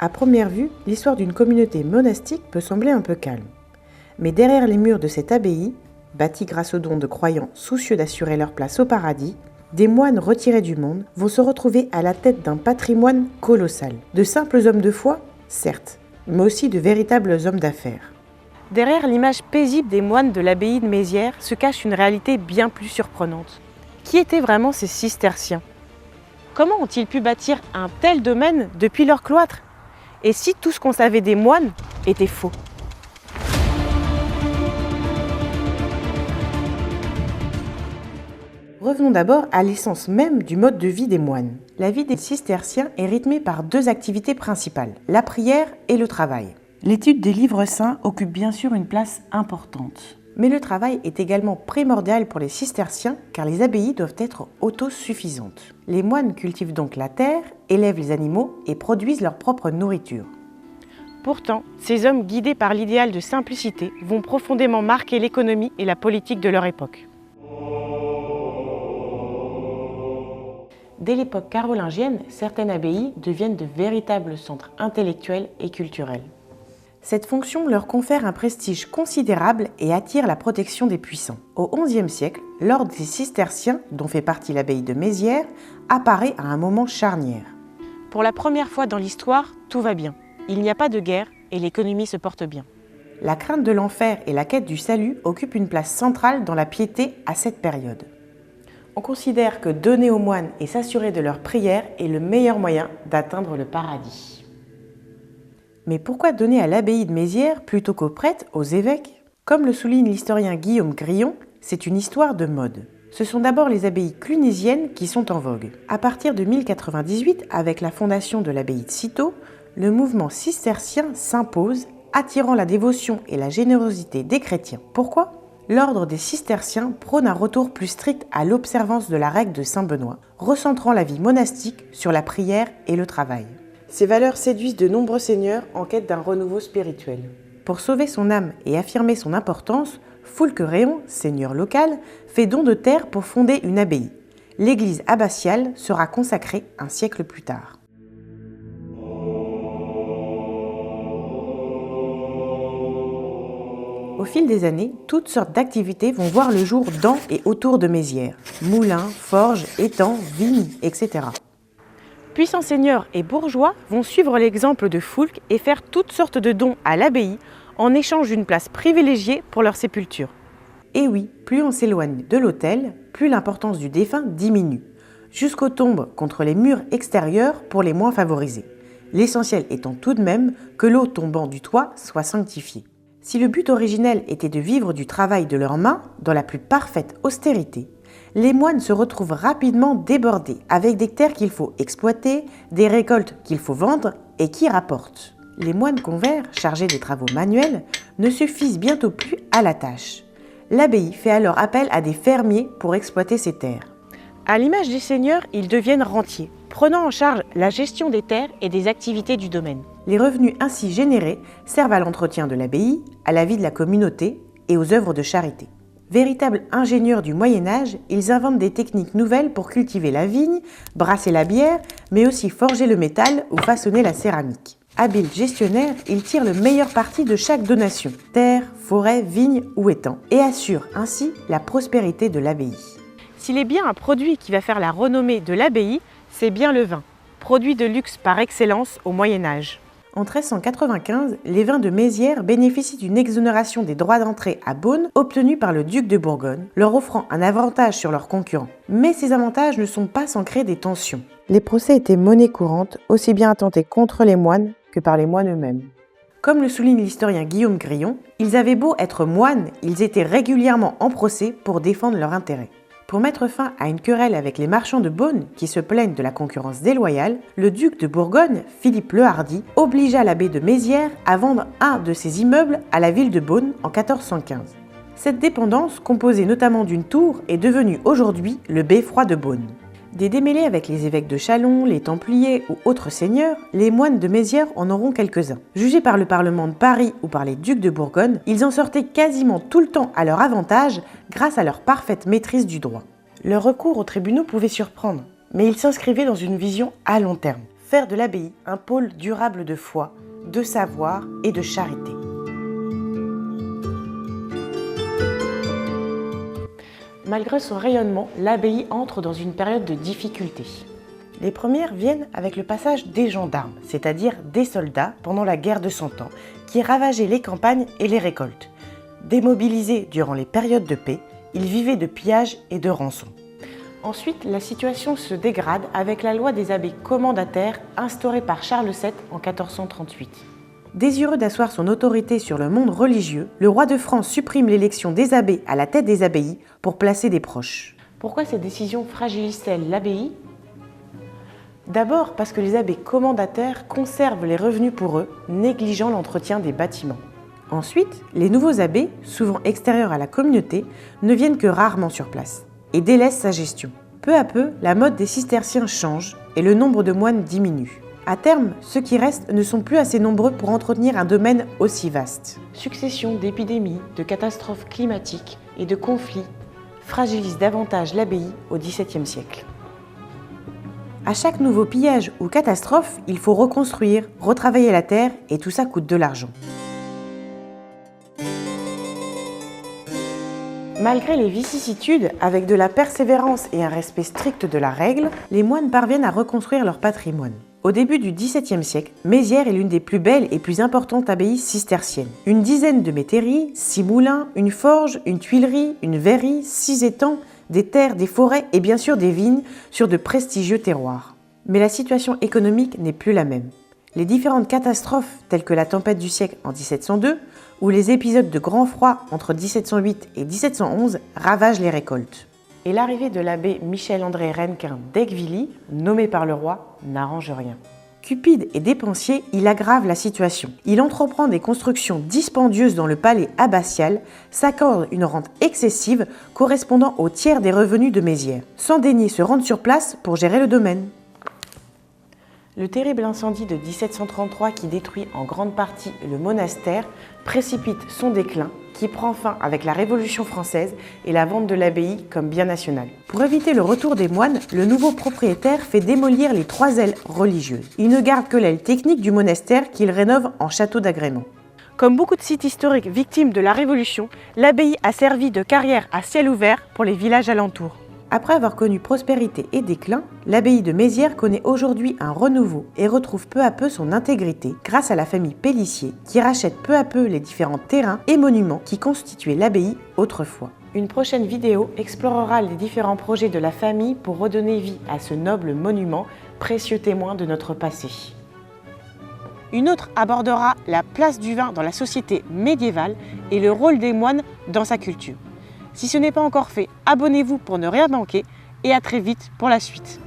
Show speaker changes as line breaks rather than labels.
À première vue, l'histoire d'une communauté monastique peut sembler un peu calme. Mais derrière les murs de cette abbaye, bâtie grâce aux dons de croyants soucieux d'assurer leur place au paradis, des moines retirés du monde vont se retrouver à la tête d'un patrimoine colossal. De simples hommes de foi, certes, mais aussi de véritables hommes d'affaires.
Derrière l'image paisible des moines de l'abbaye de Mézières se cache une réalité bien plus surprenante. Qui étaient vraiment ces cisterciens? Comment ont-ils pu bâtir un tel domaine depuis leur cloître? Et si tout ce qu'on savait des moines était faux?
Revenons d'abord à l'essence même du mode de vie des moines. La vie des cisterciens est rythmée par deux activités principales, la prière et le travail. L'étude des livres saints occupe bien sûr une place importante. Mais le travail est également primordial pour les cisterciens car les abbayes doivent être autosuffisantes. Les moines cultivent donc la terre, élèvent les animaux et produisent leur propre nourriture.
Pourtant, ces hommes guidés par l'idéal de simplicité vont profondément marquer l'économie et la politique de leur époque. Dès l'époque carolingienne, certaines abbayes deviennent de véritables centres intellectuels et culturels.
Cette fonction leur confère un prestige considérable et attire la protection des puissants. Au XIe siècle, l'ordre des cisterciens, dont fait partie l'abbaye de Mézières, apparaît à un moment charnière.
Pour la première fois dans l'histoire, tout va bien. Il n'y a pas de guerre et l'économie se porte bien.
La crainte de l'enfer et la quête du salut occupent une place centrale dans la piété à cette période. On considère que donner aux moines et s'assurer de leur prière est le meilleur moyen d'atteindre le paradis. Mais pourquoi donner à l'abbaye de Mézières plutôt qu'aux prêtres, aux évêques? Comme le souligne l'historien Guillaume Grillon, c'est une histoire de mode. Ce sont d'abord les abbayes clunisiennes qui sont en vogue. À partir de 1098, avec la fondation de l'abbaye de Cîteaux, le mouvement cistercien s'impose, attirant la dévotion et la générosité des chrétiens. Pourquoi? L'ordre des cisterciens prône un retour plus strict à l'observance de la règle de Saint-Benoît, recentrant la vie monastique sur la prière et le travail. Ces valeurs séduisent de nombreux seigneurs en quête d'un renouveau spirituel. Pour sauver son âme et affirmer son importance, Foulques Réon, seigneur local, fait don de terre pour fonder une abbaye. L'église abbatiale sera consacrée un siècle plus tard. Au fil des années, toutes sortes d'activités vont voir le jour dans et autour de Mézières. Moulins, forges, étangs, vignes, etc.
Puissants seigneurs et bourgeois vont suivre l'exemple de Foulques et faire toutes sortes de dons à l'abbaye en échange d'une place privilégiée pour leur sépulture.
Et oui, plus on s'éloigne de l'autel, plus l'importance du défunt diminue, jusqu'aux tombes contre les murs extérieurs pour les moins favorisés. L'essentiel étant tout de même que l'eau tombant du toit soit sanctifiée. Si le but originel était de vivre du travail de leurs mains dans la plus parfaite austérité, les moines se retrouvent rapidement débordés avec des terres qu'il faut exploiter, des récoltes qu'il faut vendre et qui rapportent. Les moines convers, chargés des travaux manuels, ne suffisent bientôt plus à la tâche. L'abbaye fait alors appel à des fermiers pour exploiter ces terres.
À l'image des seigneurs, ils deviennent rentiers, prenant en charge la gestion des terres et des activités du domaine.
Les revenus ainsi générés servent à l'entretien de l'abbaye, à la vie de la communauté et aux œuvres de charité. Véritables ingénieurs du Moyen-Âge, ils inventent des techniques nouvelles pour cultiver la vigne, brasser la bière, mais aussi forger le métal ou façonner la céramique. Habiles gestionnaires, ils tirent le meilleur parti de chaque donation, terre, forêt, vigne ou étang, et assurent ainsi la prospérité de l'abbaye.
S'il est bien un produit qui va faire la renommée de l'abbaye, c'est bien le vin, produit de luxe par excellence au Moyen-Âge.
En 1395, les vins de Mézières bénéficient d'une exonération des droits d'entrée à Beaune obtenue par le duc de Bourgogne, leur offrant un avantage sur leurs concurrents. Mais ces avantages ne sont pas sans créer des tensions. Les procès étaient monnaie courante, aussi bien intentés contre les moines que par les moines eux-mêmes. Comme le souligne l'historien Guillaume Grillon, ils avaient beau être moines, ils étaient régulièrement en procès pour défendre leurs intérêts. Pour mettre fin à une querelle avec les marchands de Beaune qui se plaignent de la concurrence déloyale, le duc de Bourgogne, Philippe le Hardi, obligea l'abbé de Mézières à vendre un de ses immeubles à la ville de Beaune en 1415. Cette dépendance, composée notamment d'une tour, est devenue aujourd'hui le beffroi de Beaune. Des démêlés avec les évêques de Châlons, les Templiers ou autres seigneurs, les moines de Mézières en auront quelques-uns. Jugés par le Parlement de Paris ou par les ducs de Bourgogne, ils en sortaient quasiment tout le temps à leur avantage grâce à leur parfaite maîtrise du droit. Leur recours aux tribunaux pouvait surprendre, mais ils s'inscrivaient dans une vision à long terme. faire de l'abbaye un pôle durable de foi, de savoir et de charité. Malgré son rayonnement, l'abbaye entre dans une période de difficulté. Les premières viennent avec le passage des gendarmes, c'est-à-dire des soldats pendant la guerre de Cent Ans, qui ravageaient les campagnes et les récoltes. Démobilisés durant les périodes de paix, ils vivaient de pillages et de rançons. Ensuite, la situation se dégrade avec la loi des abbés commendataires instaurée par Charles VII en 1438. Désireux d'asseoir son autorité sur le monde religieux, le roi de France supprime l'élection des abbés à la tête des abbayes pour placer des proches. Pourquoi cette décision fragilisent-elles l'abbaye ? D'abord parce que les abbés commendataires conservent les revenus pour eux, négligeant l'entretien des bâtiments. Ensuite, les nouveaux abbés, souvent extérieurs à la communauté, ne viennent que rarement sur place et délaissent sa gestion. Peu à peu, la mode des cisterciens change et le nombre de moines diminue. À terme, ceux qui restent ne sont plus assez nombreux pour entretenir un domaine aussi vaste. Succession d'épidémies, de catastrophes climatiques et de conflits fragilisent davantage l'abbaye au XVIIe siècle. À chaque nouveau pillage ou catastrophe, il faut reconstruire, retravailler la terre et tout ça coûte de l'argent. Malgré les vicissitudes, avec de la persévérance et un respect strict de la règle, les moines parviennent à reconstruire leur patrimoine. Au début du XVIIe siècle, Mézières est l'une des plus belles et plus importantes abbayes cisterciennes. Une dizaine de métairies, 6 moulins, une forge, une tuilerie, une verrerie, 6 étangs, des terres, des forêts et bien sûr des vignes sur de prestigieux terroirs. Mais la situation économique n'est plus la même. Les différentes catastrophes, telles que la tempête du siècle en 1702 ou les épisodes de grand froid entre 1708 et 1711, ravagent les récoltes. Et l'arrivée de l'abbé Michel-André Rennequin d'Aiguevilly, nommé par le roi, n'arrange rien. Cupide et dépensier, il aggrave la situation. Il entreprend des constructions dispendieuses dans le palais abbatial, s'accorde une rente excessive correspondant au tiers des revenus de Mézières, sans daigner se rendre sur place pour gérer le domaine. Le terrible incendie de 1733 qui détruit en grande partie le monastère précipite son déclin qui prend fin avec la Révolution française et la vente de l'abbaye comme bien national. Pour éviter le retour des moines, le nouveau propriétaire fait démolir les 3 ailes religieuses. Il ne garde que l'aile technique du monastère qu'il rénove en château d'agrément.
Comme beaucoup de sites historiques victimes de la Révolution, l'abbaye a servi de carrière à ciel ouvert pour les villages alentours.
Après avoir connu prospérité et déclin, l'abbaye de Mézières connaît aujourd'hui un renouveau et retrouve peu à peu son intégrité grâce à la famille Pélissier qui rachète peu à peu les différents terrains et monuments qui constituaient l'abbaye autrefois. Une prochaine vidéo explorera les différents projets de la famille pour redonner vie à ce noble monument, précieux témoin de notre passé.
Une autre abordera la place du vin dans la société médiévale et le rôle des moines dans sa culture. Si ce n'est pas encore fait, abonnez-vous pour ne rien manquer et à très vite pour la suite.